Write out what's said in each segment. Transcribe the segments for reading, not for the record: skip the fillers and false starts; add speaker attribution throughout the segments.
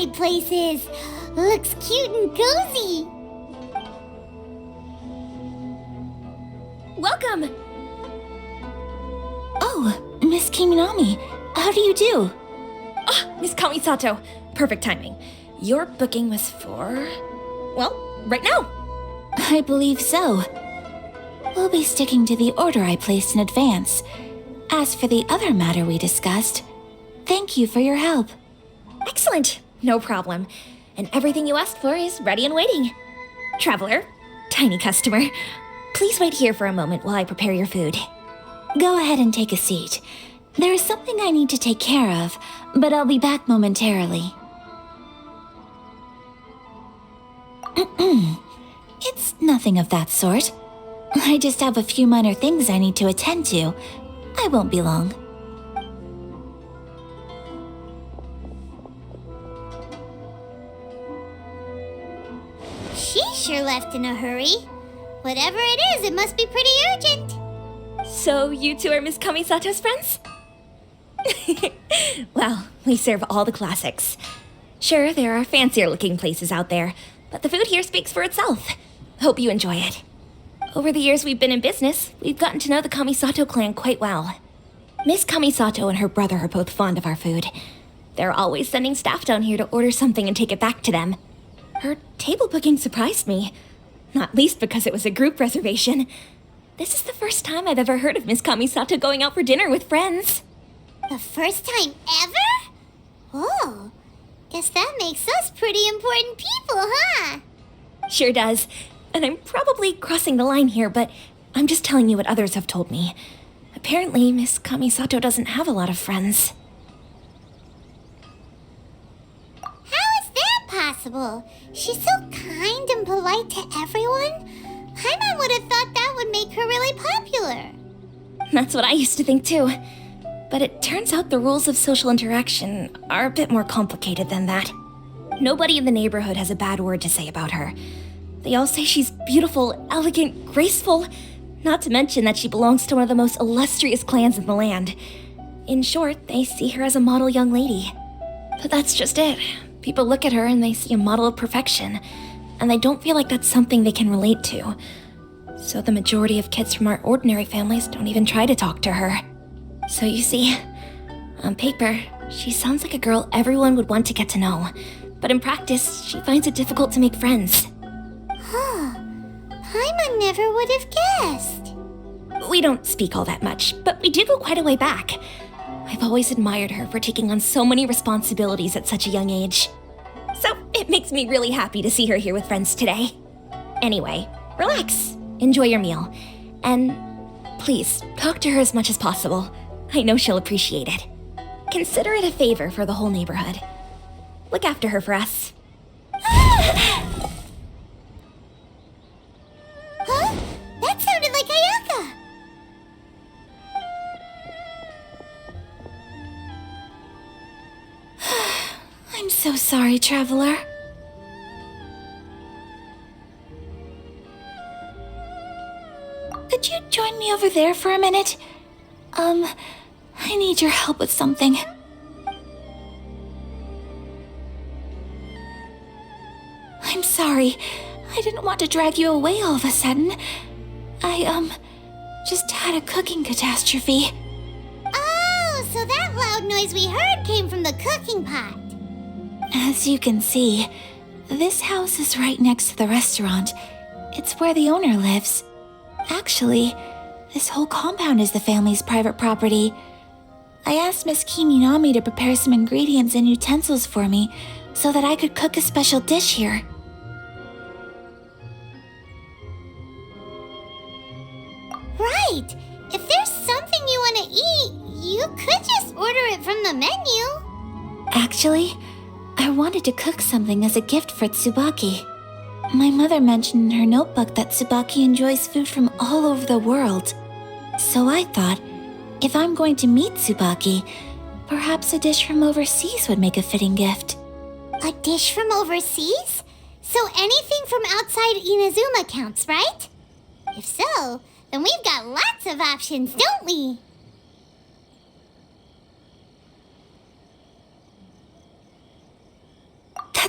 Speaker 1: outside places. Looks cute and cozy.
Speaker 2: Welcome!
Speaker 3: Oh, Miss Kiminami, how do you do?
Speaker 2: Ah, Miss Kamisato. Perfect timing. Your booking was for... well, right now.
Speaker 3: I believe so. We'll be sticking to the order I placed in advance. As for the other matter we discussed, thank you for your help.
Speaker 2: Excellent. No problem. And everything you asked for is ready and waiting. Traveler, tiny customer, please wait here for a moment while I prepare your food.
Speaker 3: Go ahead and take a seat. There is something I need to take care of, but I'll be back momentarily. It's nothing of that sort. I just have a few minor things I need to attend to. I won't be long.
Speaker 1: She sure left in a hurry. Whatever it is, it must be pretty urgent.
Speaker 2: So you two are Miss Kamisato's friends? Well, we serve all the classics. Sure, there are fancier looking places out there, but the food here speaks for itself. Hope you enjoy it. Over the years we've been in business, we've gotten to know the Kamisato clan quite well. Miss Kamisato and her brother are both fond of our food. They're always sending staff down here to order something and take it back to them. Her table booking surprised me, not least because it was a group reservation. This is the first time I've ever heard of Miss Kamisato going out for dinner with friends.
Speaker 1: The first time ever? Oh, guess that makes us pretty important people, huh?
Speaker 2: Sure does. And I'm probably crossing the line here, but I'm just telling you what others have told me. Apparently, Miss Kamisato doesn't have a lot of friends.
Speaker 1: How is that possible? She's so kind and polite to everyone. Paimon would have thought that would make her really popular.
Speaker 2: That's what I used to think too. But it turns out the rules of social interaction are a bit more complicated than that. Nobody in the neighborhood has a bad word to say about her. They all say she's beautiful, elegant, graceful, not to mention that she belongs to one of the most illustrious clans in the land. In short, they see her as a model young lady. But that's just it. People look at her and they see a model of perfection, and they don't feel like that's something they can relate to. So the majority of kids from our ordinary families don't even try to talk to her. So you see, on paper, she sounds like a girl everyone would want to get to know. But in practice, she finds it difficult to make friends.
Speaker 1: Huh. Paimon never would have guessed.
Speaker 2: We don't speak all that much, but we do go quite a way back. I've always admired her for taking on so many responsibilities at such a young age. So it makes me really happy to see her here with friends today. Anyway, relax, enjoy your meal, and please, talk to her as much as possible. I know she'll appreciate it. Consider it a favor for the whole neighborhood. Look after her for us.
Speaker 1: Huh? That sounded like Ayaka.
Speaker 3: I'm so sorry, traveler. Could you join me over there for a minute? I need your help with something. I'm sorry. I didn't want to drag you away all of a sudden. I, just had a cooking catastrophe.
Speaker 1: Oh, so that loud noise we heard came from the cooking pot.
Speaker 3: As you can see, this house is right next to the restaurant. It's where the owner lives. Actually, this whole compound is the family's private property. I asked Miss Kiminami to prepare some ingredients and utensils for me so that I could cook a special dish here.
Speaker 1: Right. If there's something you want to eat, you could just order it from the menu.
Speaker 3: Actually, I wanted to cook something as a gift for Tsubaki. My mother mentioned in her notebook that Tsubaki enjoys food from all over the world. So I thought, if I'm going to meet Tsubaki, perhaps a dish from overseas would make a fitting gift.
Speaker 1: A dish from overseas? So anything from outside Inazuma counts, right? If so, then we've got lots of options, don't we?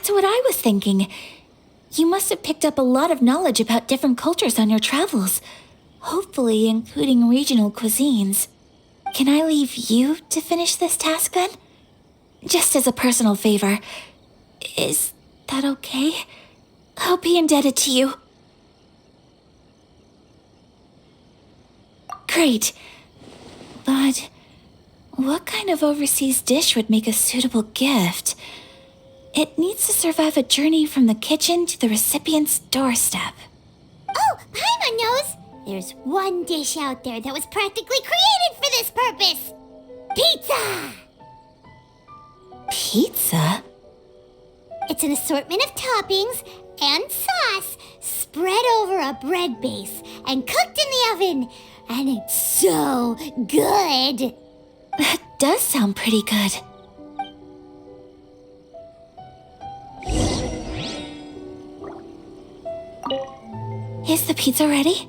Speaker 3: That's what I was thinking. You must have picked up a lot of knowledge about different cultures on your travels, hopefully including regional cuisines. Can I leave you to finish this task then? Just as a personal favor. Is that okay? I'll be indebted to you. Great. But what kind of overseas dish would make a suitable gift? It needs to survive a journey from the kitchen to the recipient's doorstep.
Speaker 1: Oh, Paimon knows! There's one dish out there that was practically created for this purpose! Pizza!
Speaker 3: Pizza?
Speaker 1: It's an assortment of toppings and sauce spread over a bread base and cooked in the oven. And it's so good!
Speaker 3: That does sound pretty good. Is the pizza ready?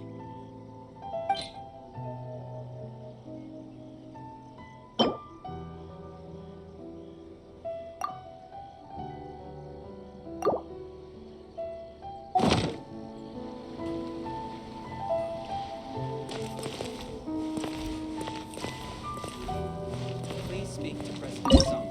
Speaker 4: Please speak to President Song.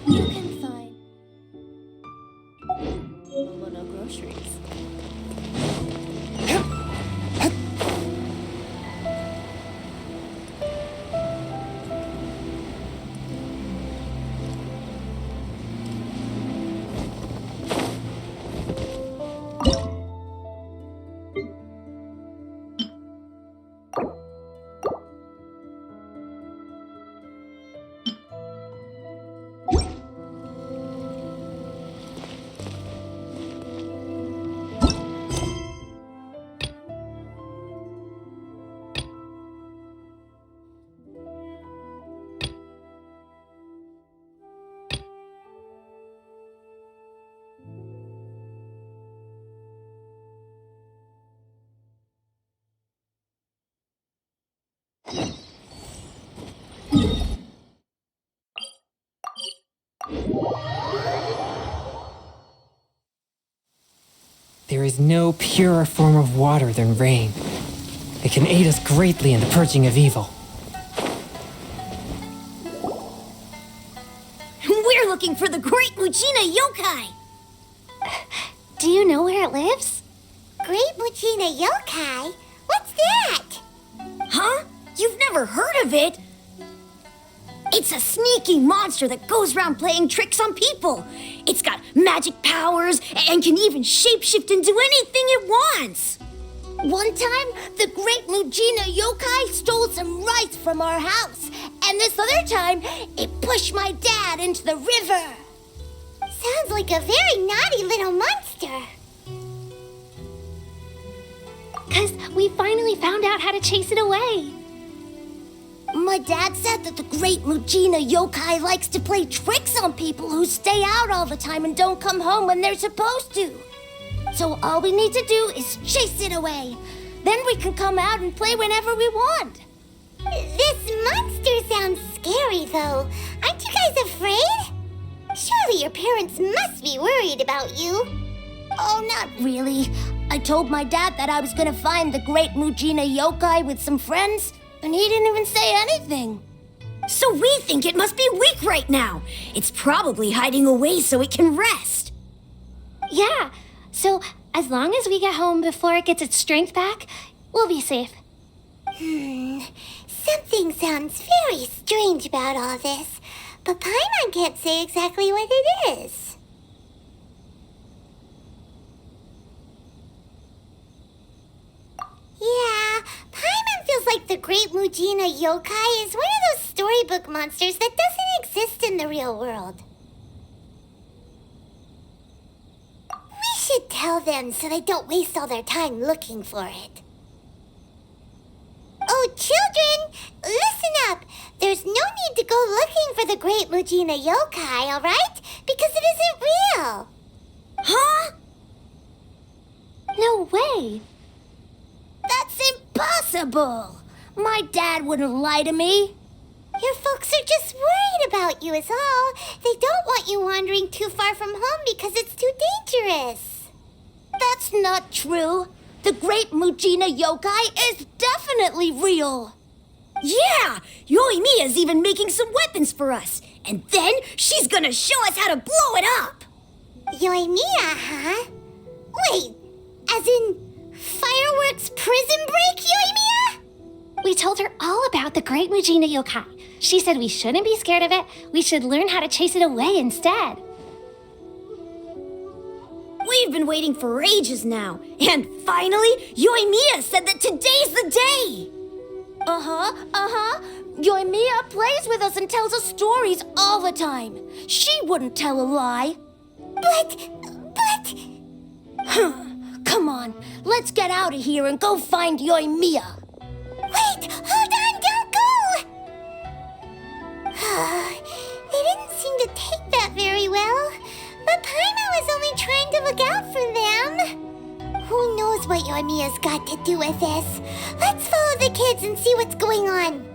Speaker 1: You can find Momono groceries.
Speaker 5: is no purer form of water than rain. It can aid us greatly in the purging of evil.
Speaker 1: We're looking for the Great Mujina Yokai!
Speaker 3: Do you know where it lives?
Speaker 1: Great Mujina Yokai? What's that? Huh? You've never heard of it? It's a sneaky monster that goes around playing tricks on people. It's got magic powers and can even shapeshift into anything it wants. One time, the Great Mujina Yokai stole some rice from our house. And this other time, it pushed my dad into the river. Sounds like a very naughty little monster.
Speaker 3: 'Cause we finally found out how to chase it away.
Speaker 1: My dad said that the Great Mujina Yokai likes to play tricks on people who stay out all the time and don't come home when they're supposed to. So all we need to do is chase it away. Then we can come out and play whenever we want. This monster sounds scary, though. Aren't you guys afraid? Surely your parents must be worried about you. Oh, not really. I told my dad that I was gonna find the Great Mujina Yokai with some friends, and he didn't even say anything. So we think it must be weak right now. It's probably hiding away so it can rest.
Speaker 3: Yeah, so as long as we get home before it gets its strength back, we'll be safe.
Speaker 1: Something sounds very strange about all this, but Paimon can't say exactly what it is. Yeah, Paimon feels like the Great Mujina Yokai is one of those storybook monsters that doesn't exist in the real world. We should tell them so they don't waste all their time looking for it. Oh, children, listen up. There's no need to go looking for the Great Mujina Yokai, all right? Because it isn't real. Huh?
Speaker 3: No way.
Speaker 1: That's impossible! My dad wouldn't lie to me. Your folks are just worried about you is all. They don't want you wandering too far from home because it's too dangerous. That's not true. The Great Mujina Yokai is definitely real. Yeah! Yoimiya's even making some weapons for us. And then she's gonna show us how to blow it up! Yoimiya, huh? Wait, as in... Fireworks prison break, Yoimiya?
Speaker 3: We told her all about the Great Mujina Yokai. She said we shouldn't be scared of it. We should learn how to chase it away instead.
Speaker 1: We've been waiting for ages now. And finally, Yoimiya said that today's the day. Yoimiya plays with us and tells us stories all the time. She wouldn't tell a lie. But... Come on, let's get out of here and go find Yoimiya. Wait, hold on, don't go! They didn't seem to take that very well. But Paimon was only trying to look out for them. Who knows what Yoimiya's got to do with this? Let's follow the kids and see what's going on.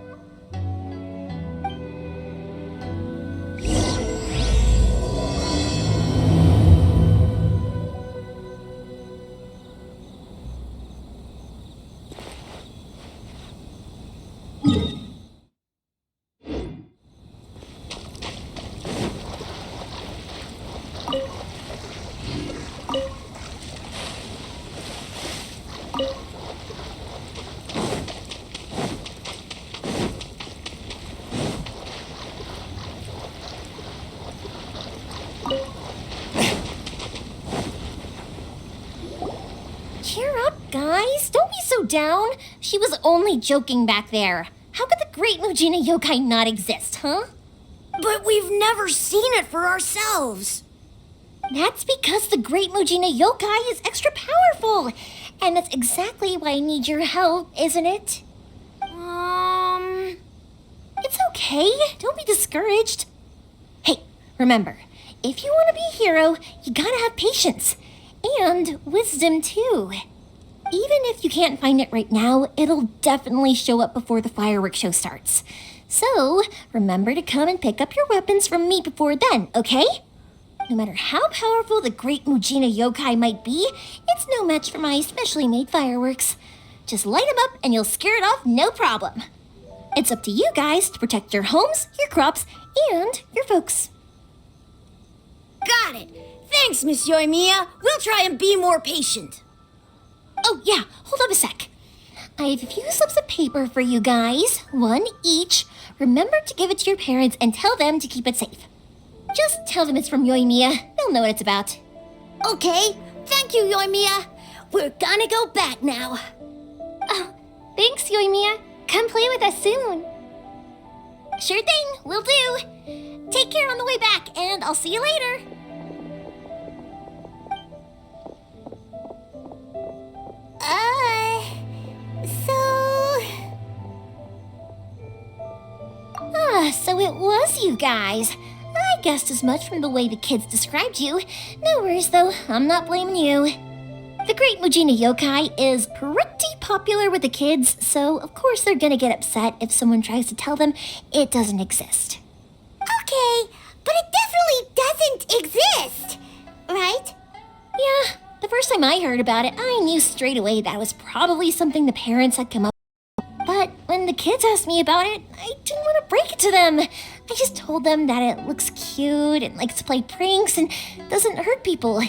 Speaker 2: Cheer up, guys. Don't be so down. She was only joking back there. How could the Great Mujina Yokai not exist, huh?
Speaker 1: But we've never seen it for ourselves.
Speaker 2: That's because the Great Mujina Yokai is extra powerful. And that's exactly why I need your help, isn't it? It's okay. Don't be discouraged. Hey, remember, if you want to be a hero, you gotta have patience. And wisdom, too. Even if you can't find it right now, it'll definitely show up before the fireworks show starts. So, remember to come and pick up your weapons from me before then, okay?
Speaker 1: No matter how powerful the great Mujina yokai might be, it's no match for my specially made fireworks. Just light them up and you'll scare it off no problem. It's up to you guys to protect your homes, your crops, and your folks.
Speaker 6: Got it. Thanks, Miss Yoimiya. We'll try and be more patient.
Speaker 1: Oh yeah, hold up a sec. I have a few slips of paper for you guys, one each. Remember to give it to your parents and tell them to keep it safe. Just tell them it's from Yoimiya. They'll know what it's about.
Speaker 6: Okay, thank you, Yoimiya. We're gonna go back now.
Speaker 1: Oh, thanks, Yoimiya. Come play with us soon. Sure thing, will do. Take care on the way back, and I'll see you later. So it was you guys. I guessed as much from the way the kids described you. No worries though, I'm not blaming you. The Great Mujina Yokai is pretty popular with the kids, so of course they're gonna get upset if someone tries to tell them it doesn't exist.
Speaker 6: Okay, but it definitely doesn't exist, right?
Speaker 1: Yeah, the first time I heard about it, I knew straight away that was probably something the parents had come up with. But when the kids asked me about it, I didn't want to break it to them. I just told them that it looks cute and likes to play pranks and doesn't hurt people.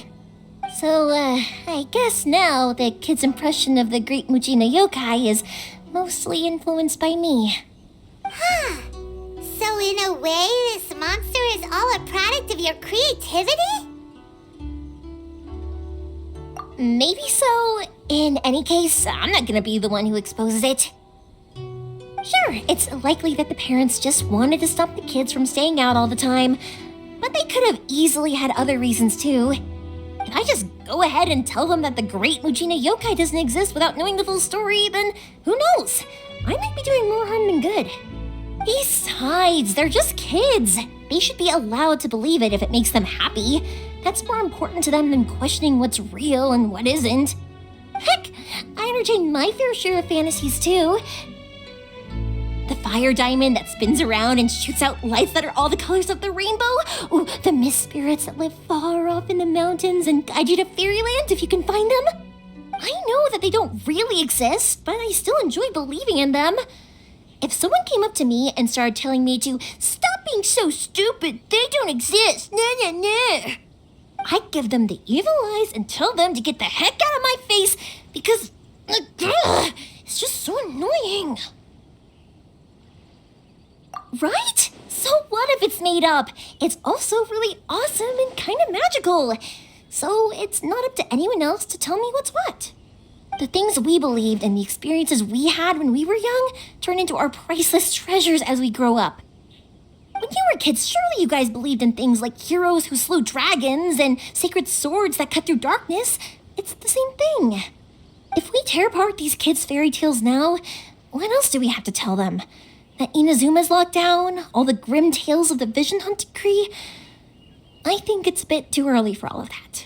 Speaker 1: So, I guess now the kids' impression of the Great Mujina Yokai is mostly influenced by me.
Speaker 6: Huh. So in a way, this monster is all a product of your creativity?
Speaker 1: Maybe so. In any case, I'm not gonna be the one who exposes it. Sure, it's likely that the parents just wanted to stop the kids from staying out all the time, but they could have easily had other reasons too. If I just go ahead and tell them that the Great Mujina Yokai doesn't exist without knowing the full story, then who knows? I might be doing more harm than good. Besides, they're just kids. They should be allowed to believe it if it makes them happy. That's more important to them than questioning what's real and what isn't. Heck, I entertain my fair share of fantasies too. The fire diamond that spins around and shoots out lights that are all the colors of the rainbow. Ooh, the mist spirits that live far off in the mountains and guide you to fairyland if you can find them. I know that they don't really exist, but I still enjoy believing in them. If someone came up to me and started telling me to stop being so stupid, they don't exist, I'd give them the evil eyes and tell them to get the heck out of my face because it's just so annoying. Right? So what if it's made up? It's also really awesome and kind of magical. So it's not up to anyone else to tell me what's what. The things we believed and the experiences we had when we were young turn into our priceless treasures as we grow up. When you were kids, surely you guys believed in things like heroes who slew dragons and sacred swords that cut through darkness. It's the same thing. If we tear apart these kids' fairy tales now, what else do we have to tell them? That Inazuma's locked down? All the grim tales of the Vision Hunt decree? I think it's a bit too early for all of that.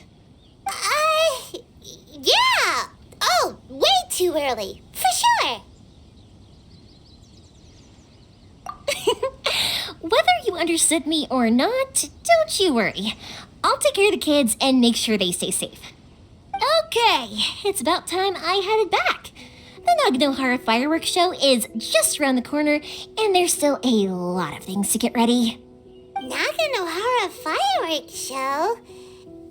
Speaker 6: Yeah! Oh, way too early, for sure!
Speaker 1: Whether you understood me or not, don't you worry. I'll take care of the kids and make sure they stay safe. Okay, it's about time I headed back. The Naganohara fireworks show is just around the corner, and there's still a lot of things to get ready.
Speaker 6: Naganohara fireworks show?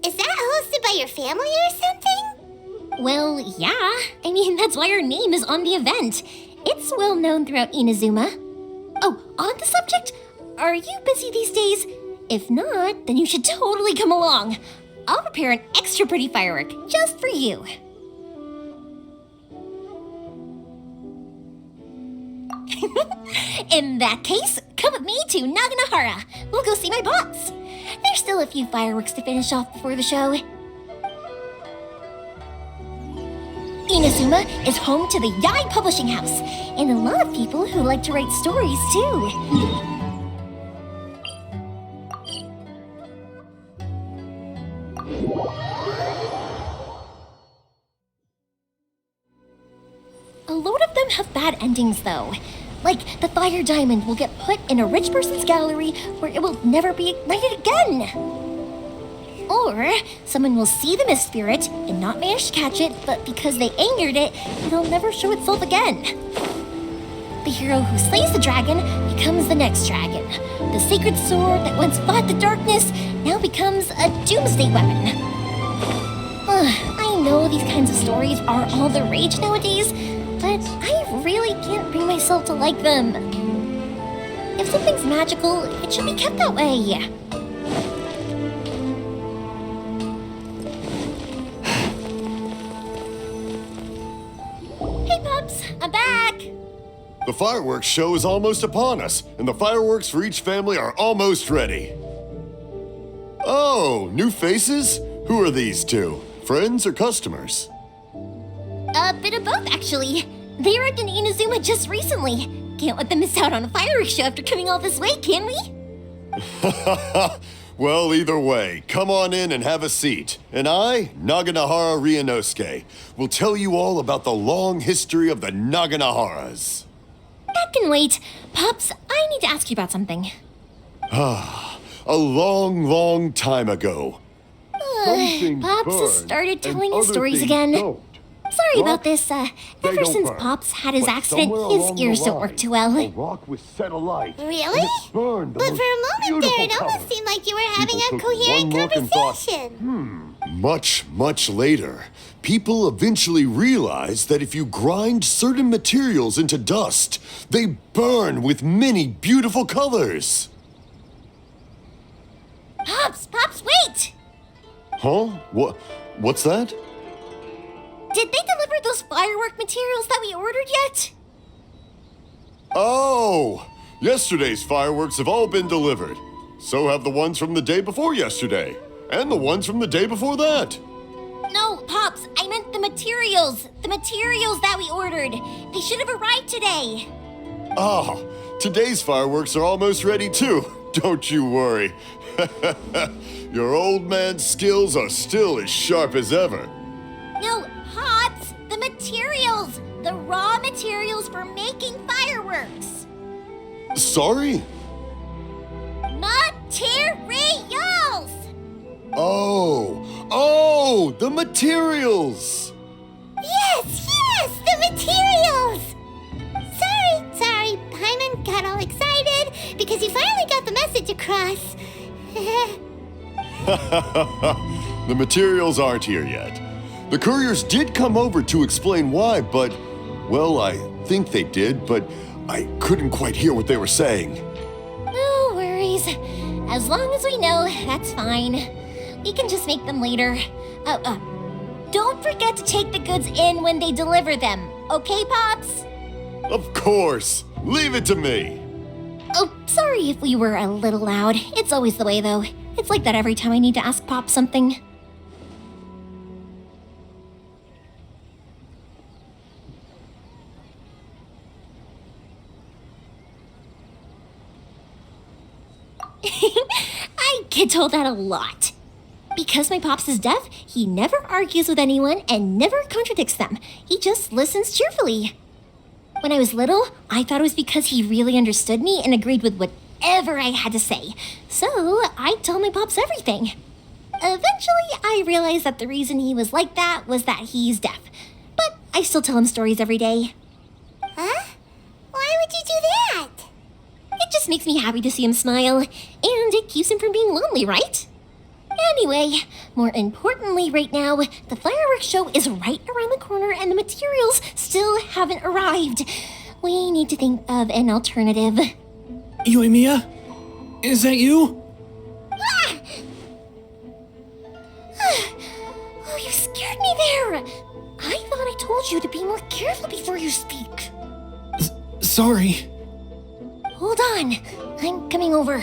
Speaker 6: Is that hosted by your family or something?
Speaker 1: Well, yeah. I mean, that's why our name is on the event. It's well known throughout Inazuma. Oh, on the subject, are you busy these days? If not, then you should totally come along. I'll prepare an extra pretty firework just for you. In that case, come with me to Naganohara. We'll go see my boss. There's still a few fireworks to finish off before the show. Inazuma is home to the Yai Publishing House, and a lot of people who like to write stories too. A load of them have bad endings though. Like the fire diamond will get put in a rich person's gallery where it will never be ignited again. Or someone will see the mist spirit and not manage to catch it, but because they angered it, it'll never show itself again. The hero who slays the dragon becomes the next dragon. The sacred sword that once fought the darkness now becomes a doomsday weapon. I know these kinds of stories are all the rage nowadays, but I really can't bring myself to like them. If something's magical, it should be kept that way. Hey, pups, I'm back.
Speaker 7: The fireworks show is almost upon us, and the fireworks for each family are almost ready. Oh, new faces? Who are these two? Friends or customers?
Speaker 1: A bit of both, actually. They arrived in Inazuma just recently. Can't let them miss out on a fireworks show after coming all this way, can we?
Speaker 7: Well, either way, come on in and have a seat. And I, Naganahara Ryunosuke, will tell you all about the long history of the Naganaharas.
Speaker 1: That can wait. Pops, I need to ask you about something.
Speaker 7: A long, long time ago.
Speaker 1: Pops has started telling his stories again. Sorry about this. Ever since Pops had his accident, his ears don't work too well.
Speaker 7: Rock was set alight.
Speaker 6: Really? But for a moment there, it almost seemed like you were having a coherent conversation.
Speaker 7: Much, much later, people eventually realized that if you grind certain materials into dust, they burn with many beautiful colors.
Speaker 1: Pops, wait!
Speaker 7: Huh? What's that?
Speaker 1: Did they deliver those firework materials that we ordered yet?
Speaker 7: Oh! Yesterday's fireworks have all been delivered. So have the ones from the day before yesterday. And the ones from the day before that.
Speaker 1: No, Pops, I meant the materials. The materials that we ordered. They should have arrived today.
Speaker 7: Ah, today's fireworks are almost ready too. Don't you worry. Your old man's skills are still as sharp as ever.
Speaker 1: No, Pops, the materials. The raw materials for making fireworks.
Speaker 7: Sorry?
Speaker 1: Materials!
Speaker 7: Oh, the materials!
Speaker 6: Yes, the materials! Sorry, Paimon got all excited because you finally got the message across.
Speaker 7: The materials aren't here yet. The couriers did come over to explain why, but, well, I think they did, but I couldn't quite hear what they were saying.
Speaker 1: No worries. As long as we know, that's fine. We can just make them later. Don't forget to take the goods in when they deliver them, okay, Pops?
Speaker 7: Of course! Leave it to me!
Speaker 1: Oh, sorry if we were a little loud. It's always the way, though. It's like that every time I need to ask Pop something. I get told that a lot. Because my Pops is deaf, he never argues with anyone and never contradicts them. He just listens cheerfully. When I was little, I thought it was because he really understood me and agreed with whatever I had to say. So I'd tell my Pops everything. Eventually, I realized that the reason he was like that was that he's deaf. But I still tell him stories every day.
Speaker 6: Huh? Why would you do that?
Speaker 1: It just makes me happy to see him smile, and it keeps him from being lonely, right? Anyway, more importantly right now, the fireworks show is right around the corner and the materials still haven't arrived. We need to think of an alternative.
Speaker 8: Yoimiya? Is that you?
Speaker 1: Oh, you scared me there. I thought I told you to be more careful before you speak.
Speaker 8: Sorry.
Speaker 1: Hold on, I'm coming over.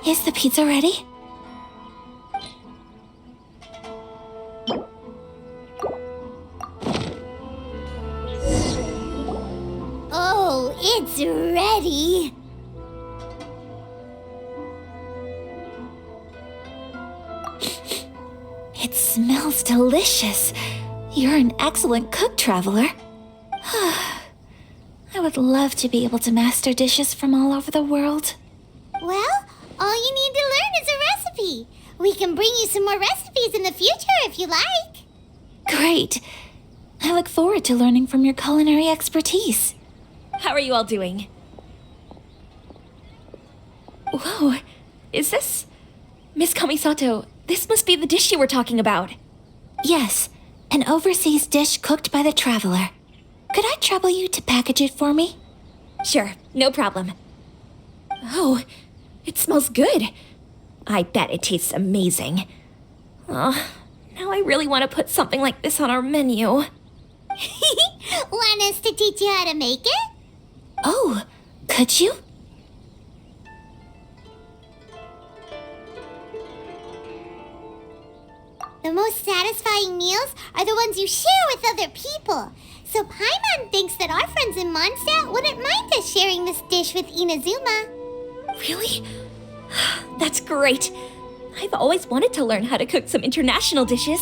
Speaker 3: Is the pizza ready?
Speaker 6: Oh, it's ready.
Speaker 3: It smells delicious. You're an excellent cook, Traveler. I would love to be able to master dishes from all over the world.
Speaker 6: Well, all you need to learn is a recipe. We can bring you some more recipes in the future if you like.
Speaker 3: Great. I look forward to learning from your culinary expertise.
Speaker 2: How are you all doing? Whoa, is this... Miss Kamisato, this must be the dish you were talking about.
Speaker 3: Yes, an overseas dish cooked by the Traveler. Could I trouble you to package it for me?
Speaker 2: Sure, no problem. Oh, it smells good. I bet it tastes amazing. Oh, now I really want to put something like this on our menu.
Speaker 6: Want us to teach you how to make it?
Speaker 3: Oh, could you?
Speaker 6: The most satisfying meals are the ones you share with other people. So Paimon thinks that our friends in Mondstadt wouldn't mind us sharing this dish with Inazuma.
Speaker 2: Really? That's great. I've always wanted to learn how to cook some international dishes.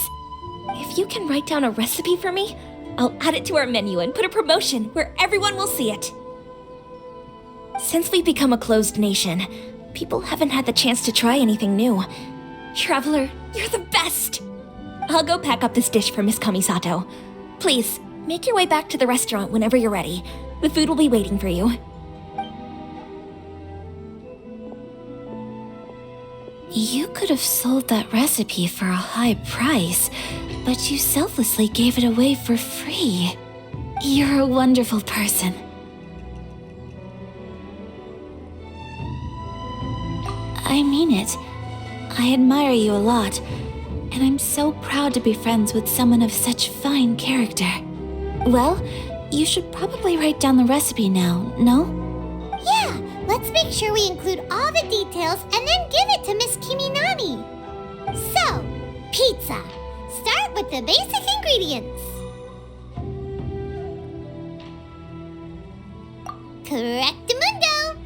Speaker 2: If you can write down a recipe for me, I'll add it to our menu and put a promotion where everyone will see it. Since we've become a closed nation, people haven't had the chance to try anything new. Traveler, you're the best! I'll go pack up this dish for Miss Kamisato. Please, make your way back to the restaurant whenever you're ready. The food will be waiting for you.
Speaker 3: You could have sold that recipe for a high price, but you selflessly gave it away for free. You're a wonderful person. I mean it. I admire you a lot, and I'm so proud to be friends with someone of such fine character. Well, you should probably write down the recipe now, no?
Speaker 6: Yeah, let's make sure we include all the details and then give it to Miss Kiminami. So, pizza. Start with the basic ingredients. Correctamundo.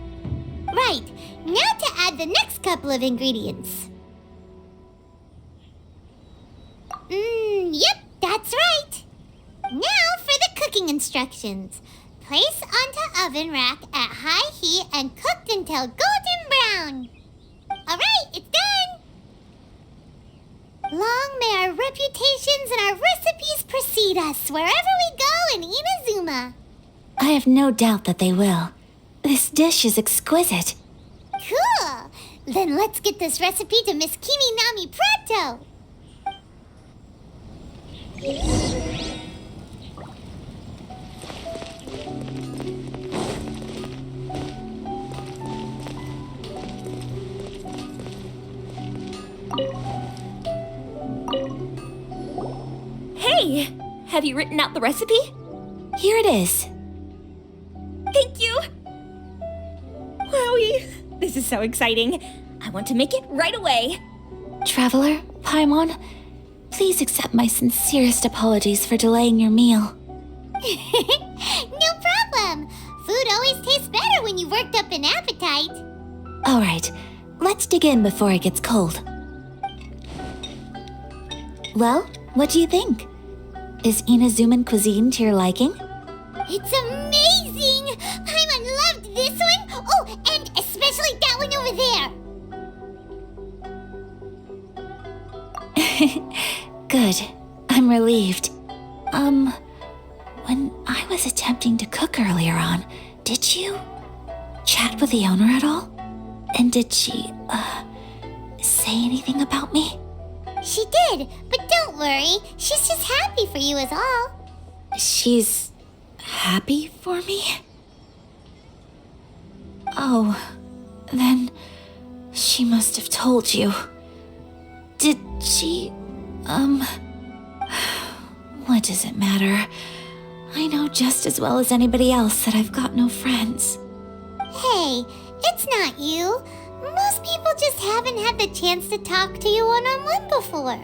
Speaker 6: Right, now to add the next couple of ingredients. Yep, that's right. Now for the cooking instructions. Place onto oven rack at high heat and cooked until golden brown. Alright, it's done. Long may our reputations and our recipes precede us wherever we go in Inazuma.
Speaker 3: I have no doubt that they will. This dish is exquisite.
Speaker 6: Cool. Then let's get this recipe to Miss Kiminami pronto.
Speaker 2: Hey! Have you written out the recipe?
Speaker 3: Here it is.
Speaker 2: Thank you! Wowie! This is so exciting. I want to make it right away.
Speaker 3: Traveler, Paimon, please accept my sincerest apologies for delaying your meal.
Speaker 6: No problem. Food always tastes better when you've worked up an appetite.
Speaker 3: All right, let's dig in before it gets cold. Well, what do you think? Is Inazuman cuisine to your liking?
Speaker 6: It's amazing! Paimon loved this one! Oh, and especially that one over there!
Speaker 3: Good. I'm relieved. When I was attempting to cook earlier on, did you chat with the owner at all? And did she, say anything about me?
Speaker 6: She did, but don't worry. She's just happy for you is all.
Speaker 3: She's happy for me? Oh, then she must have told you. Did she, what does it matter? I know just as well as anybody else that I've got no friends.
Speaker 6: Hey, it's not you. Most people just haven't had the chance to talk to you one-on-one before.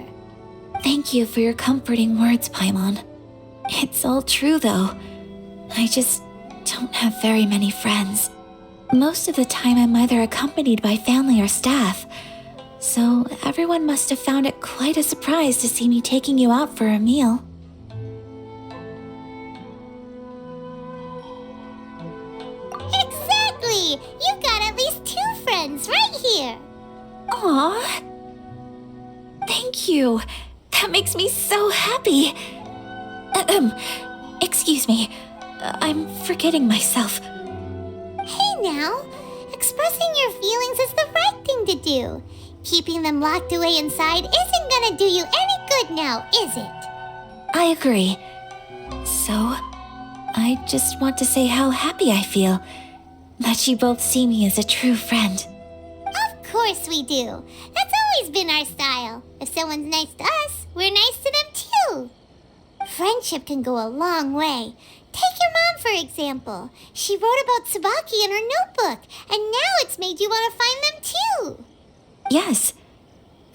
Speaker 3: Thank you for your comforting words, Paimon. It's all true, though. I just don't have very many friends. Most of the time, I'm either accompanied by family or staff. So everyone must have found it quite a surprise to see me taking you out for a meal.
Speaker 6: Exactly! You've got at least 2 friends right here.
Speaker 3: Aw. Thank you. That makes me so happy. Excuse me. I'm forgetting myself.
Speaker 6: Hey now, expressing your feelings is the right thing to do. Keeping them locked away inside isn't gonna do you any good now, is it?
Speaker 3: I agree. So, I just want to say how happy I feel that you both see me as a true friend.
Speaker 6: Of course we do. That's always been our style. If someone's nice to us, we're nice to them too. Friendship can go a long way. Take your mom, for example. She wrote about Tsubaki in her notebook, and now it's made you want to find them too.
Speaker 3: Yes,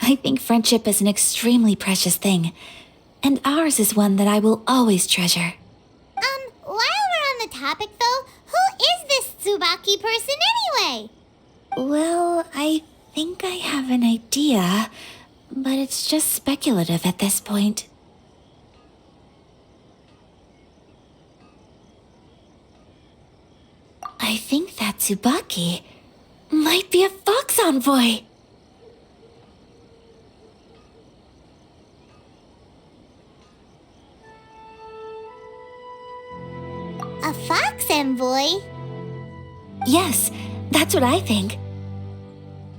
Speaker 3: I think friendship is an extremely precious thing, and ours is one that I will always treasure.
Speaker 6: While we're on the topic though, who is this Tsubaki person anyway?
Speaker 3: Well, I think I have an idea, but it's just speculative at this point. I think that Tsubaki might be a fox envoy.
Speaker 6: A fox envoy?
Speaker 3: Yes, that's what I think.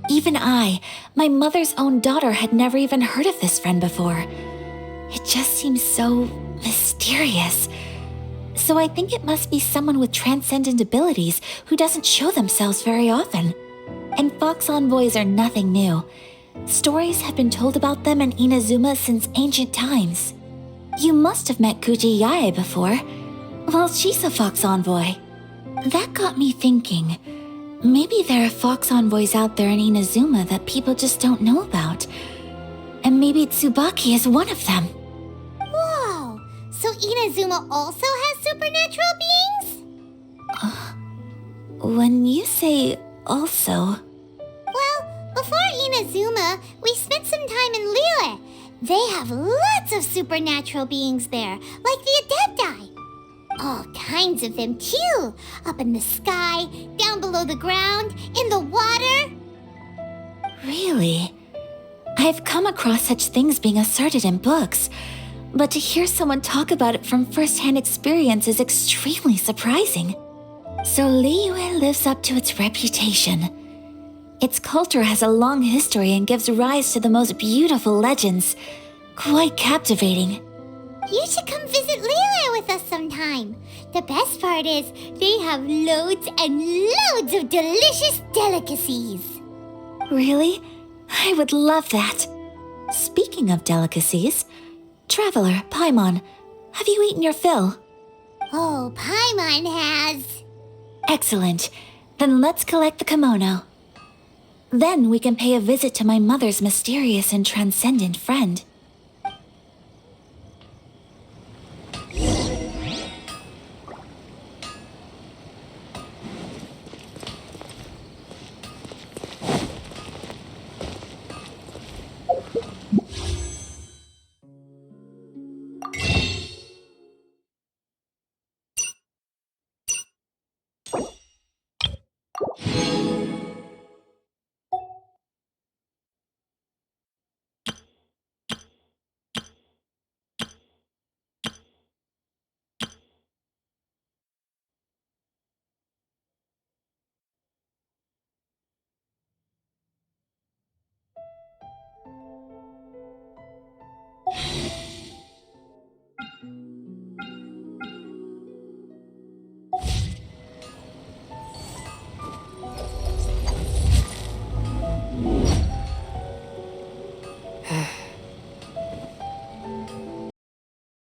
Speaker 3: Even I, my mother's own daughter, had never even heard of this friend before. It just seems so mysterious. So I think it must be someone with transcendent abilities who doesn't show themselves very often. And fox envoys are nothing new. Stories have been told about them in Inazuma since ancient times. You must have met Kuji Yae before. Well, she's a fox envoy. That got me thinking. Maybe there are fox envoys out there in Inazuma that people just don't know about. And maybe Tsubaki is one of them.
Speaker 6: Whoa! So Inazuma also has supernatural beings?
Speaker 3: When you say also...
Speaker 6: Well, before Inazuma, we spent some time in Liyue. They have lots of supernatural beings there, like the Adepti. All kinds of them too. Up in the sky, down below the ground, in the water.
Speaker 3: Really? I've come across such things being asserted in books, but to hear someone talk about it from first-hand experience is extremely surprising. So Liyue lives up to its reputation. Its culture has a long history and gives rise to the most beautiful legends. Quite captivating.
Speaker 6: You should come visit Liyue with us sometime. The best part is they have loads and loads of delicious delicacies.
Speaker 3: Really? I would love that. Speaking of delicacies, Traveler, Paimon, have you eaten your fill?
Speaker 6: Oh, Paimon has.
Speaker 3: Excellent. Then let's collect the kimono. Then we can pay a visit to my mother's mysterious and transcendent friend.